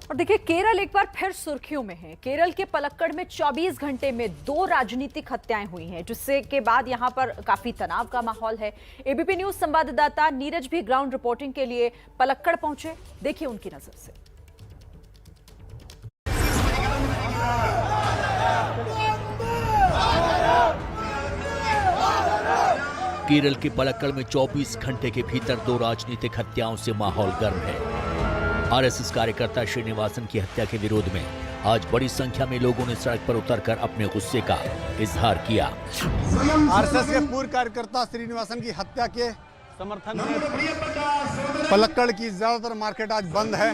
और देखिए, केरल एक बार फिर सुर्खियों में है। केरल के पलक्कड़ में 24 घंटे में 2 राजनीतिक हत्याएं हुई हैं, जिससे के बाद यहां पर काफी तनाव का माहौल है। एबीपी न्यूज संवाददाता नीरज भी ग्राउंड रिपोर्टिंग के लिए पलक्कड़ पहुंचे। देखिए उनकी नजर से। केरल के पलक्कड़ में 24 घंटे के भीतर 2 राजनीतिक हत्याओं से माहौल गर्म है। आरएसएस कार्यकर्ता श्रीनिवासन की हत्या के विरोध में आज बड़ी संख्या में लोगों ने सड़क पर उतरकर अपने गुस्से का इजहार किया। आरएसएस के पूर्व कार्यकर्ता श्रीनिवासन की हत्या के समर्थन में पलक्कड़ की ज्यादातर मार्केट आज बंद है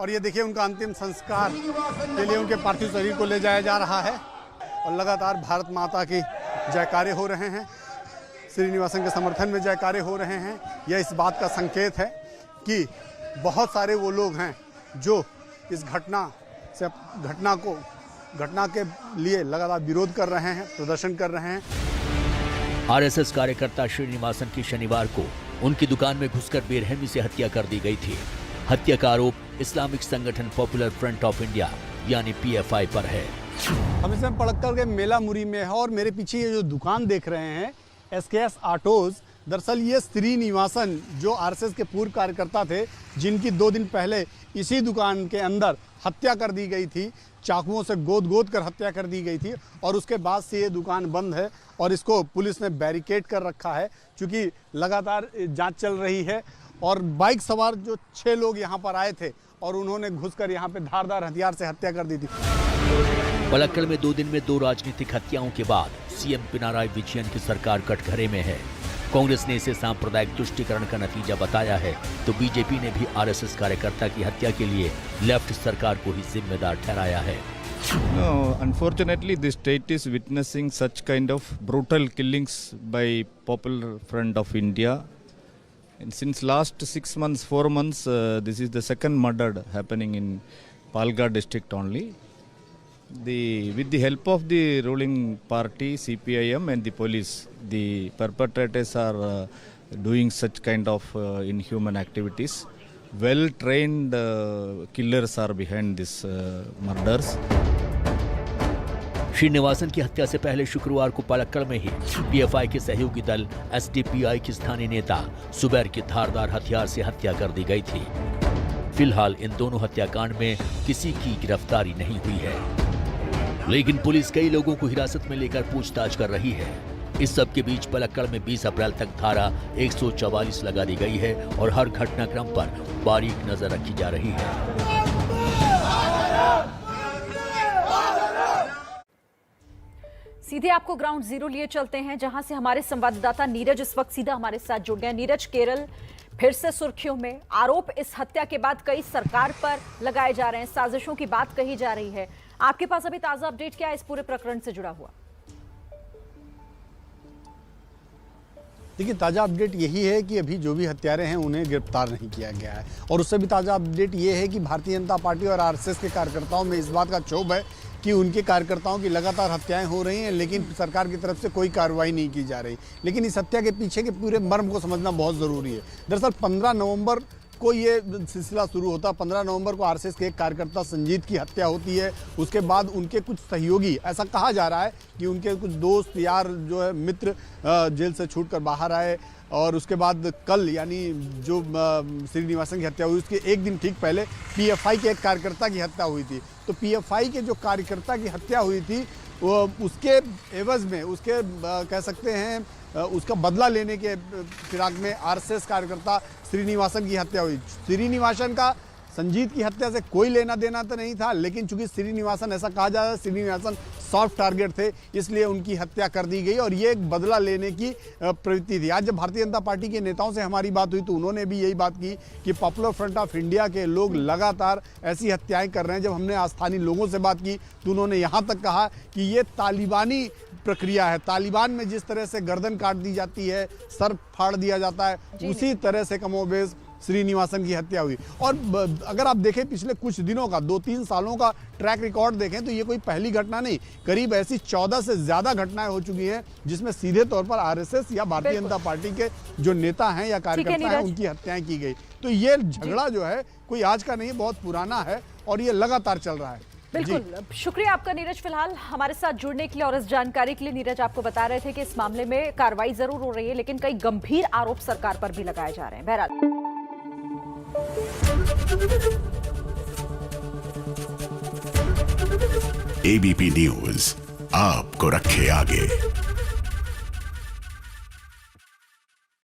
और ये देखिए उनका अंतिम संस्कार के लिए उनके पार्थिव शरीर को ले जाया जा रहा है और लगातार भारत माता की जयकारे हो रहे हैं। श्रीनिवासन के समर्थन में जयकारे हो रहे हैं। यह इस बात का संकेत है कि बहुत सारे वो लोग हैं जो इस घटना के लिए लगातार विरोध कर रहे हैं, प्रदर्शन कर रहे हैं। आरएसएस कार्यकर्ता श्रीनिवासन की शनिवार को उनकी दुकान में घुसकर बेरहमी से हत्या कर दी गई थी। हत्या का आरोप इस्लामिक संगठन पॉपुलर फ्रंट ऑफ इंडिया यानी पीएफआई पर है। हम इस समय पलक्कड़ के मेलामुरी में है और मेरे पीछे ये जो दुकान देख रहे हैं एसकेएस ऑटोज, दरअसल ये श्रीनिवासन जो आरएसएस के पूर्व कार्यकर्ता थे, जिनकी 2 दिन पहले इसी दुकान के अंदर हत्या कर दी गई थी, चाकुओं से गोद कर हत्या कर दी गई थी और उसके बाद से ये दुकान बंद है और इसको पुलिस ने बैरिकेड कर रखा है क्योंकि लगातार जांच चल रही है। और बाइक सवार जो 6 लोग यहाँ पर आए थे और उन्होंने घुसकर यहाँ पे धारदार हथियार से हत्या कर दी थी। पलक्कड़ में 2 दिन में 2 राजनीतिक हत्याओं के बाद सीएम पिनाराई विजयन की सरकार कटघरे में है। कांग्रेस ने इसे सांप्रदायिक तुष्टीकरण का नतीजा बताया है, तो बीजेपी ने भी आरएसएस कार्यकर्ता की हत्या के लिए लेफ्ट सरकार को ही जिम्मेदार ठहराया है। No, unfortunately, the state is witnessing such kind of brutal killings by Popular Front of India. And since last 6 months, 4 months, this is the second murder happening in Palghar district only. With the help of the ruling party CPIM and the police, the perpetrators are doing such kind of inhuman activities. Well-trained killers are behind these murders. Srinivasan की हत्या से पहले शुक्रवार को पलक्कड़ में ही PFI के सहयोगी दल एसडीपीआई के स्थानीय नेता सुबैर की धारदार हथियार से हत्या कर दी गई थी। फिलहाल इन दोनों हत्याकांड में किसी की गिरफ्तारी नहीं हुई है, लेकिन पुलिस कई लोगों को हिरासत में लेकर पूछताछ कर रही है। इस सब के बीच पलक्कड़ में 20 अप्रैल तक धारा 144 लगा दी गई है और हर घटनाक्रम पर बारीक नजर रखी जा रही है। सीधे आपको ग्राउंड जीरो लिए चलते हैं, जहां से हमारे संवाददाता नीरज इस वक्त सीधा हमारे साथ जुड़ गए। नीरज, केरल फिर से सुर्खियों में। आरोप इस हत्या के बाद कई सरकार पर लगाए जा रहे हैं, साजिशों की बात कही जा रही है। आपके पास अभी ताजा अपडेट क्या है इस पूरे प्रकरण से जुड़ा हुआ? देखिए, ताज़ा अपडेट यही है कि अभी जो भी हत्यारे हैं उन्हें गिरफ्तार नहीं किया गया है और उससे भी ताज़ा अपडेट ये है कि भारतीय जनता पार्टी और आरएसएस के कार्यकर्ताओं में इस बात का क्षोभ है कि उनके कार्यकर्ताओं की लगातार हत्याएं हो रही हैं, लेकिन सरकार की तरफ से कोई कार्रवाई नहीं की जा रही। लेकिन इस हत्या के पीछे के पूरे मर्म को समझना बहुत ज़रूरी है। दरअसल 15 नवंबर को ये सिलसिला शुरू होता है। 15 नवंबर को आरएसएस के एक कार्यकर्ता संजीत की हत्या होती है। उसके बाद उनके कुछ सहयोगी, ऐसा कहा जा रहा है कि उनके कुछ दोस्त यार जो है मित्र जेल से छूटकर बाहर आए और उसके बाद कल यानी जो श्रीनिवासन की हत्या हुई उसके एक दिन ठीक पहले पीएफआई के एक कार्यकर्ता की हत्या हुई थी। तो पीएफआई के जो कार्यकर्ता की हत्या हुई थी वो उसके एवज में उसके कह सकते हैं उसका बदला लेने के फिराक में आरएसएस कार्यकर्ता श्रीनिवासन की हत्या हुई। श्रीनिवासन का संजीत की हत्या से कोई लेना देना तो नहीं था, लेकिन चूंकि श्रीनिवासन, ऐसा कहा जा रहा है, श्रीनिवासन सॉफ्ट टारगेट थे, इसलिए उनकी हत्या कर दी गई और ये एक बदला लेने की प्रवृत्ति थी। आज जब भारतीय जनता पार्टी के नेताओं से हमारी बात हुई तो उन्होंने भी यही बात की कि पॉपुलर फ्रंट ऑफ इंडिया के लोग लगातार ऐसी हत्याएं कर रहे हैं। जब हमने स्थानीय लोगों से बात की तो उन्होंने यहाँ तक कहा कि ये तालिबानी प्रक्रिया है। तालिबान में जिस तरह से गर्दन काट दी जाती है, सर फाड़ दिया जाता है, उसी तरह से कमोबेश श्रीनिवासन की हत्या हुई। और अगर आप देखें पिछले कुछ दिनों का 2-3 सालों का ट्रैक रिकॉर्ड देखें तो ये कोई पहली घटना नहीं, करीब ऐसी 14 से ज़्यादा घटनाएं हो चुकी हैं जिसमें सीधे तौर पर आरएसएस या भारतीय जनता पार्टी के जो नेता हैं या कार्यकर्ता हैं उनकी हत्याएं की गई। तो ये झगड़ा जो है कोई आज का नहीं, बहुत पुराना है और ये लगातार चल रहा है। बिल्कुल, शुक्रिया आपका नीरज, फिलहाल हमारे साथ जुड़ने के लिए और इस जानकारी के लिए। नीरज, आपको बता रहे थे कि इस मामले में कार्रवाई जरूर हो रही है, लेकिन कई गंभीर आरोप सरकार पर भी लगाए जा रहे हैं। बहरहाल एबीपी न्यूज आपको रखे आगे।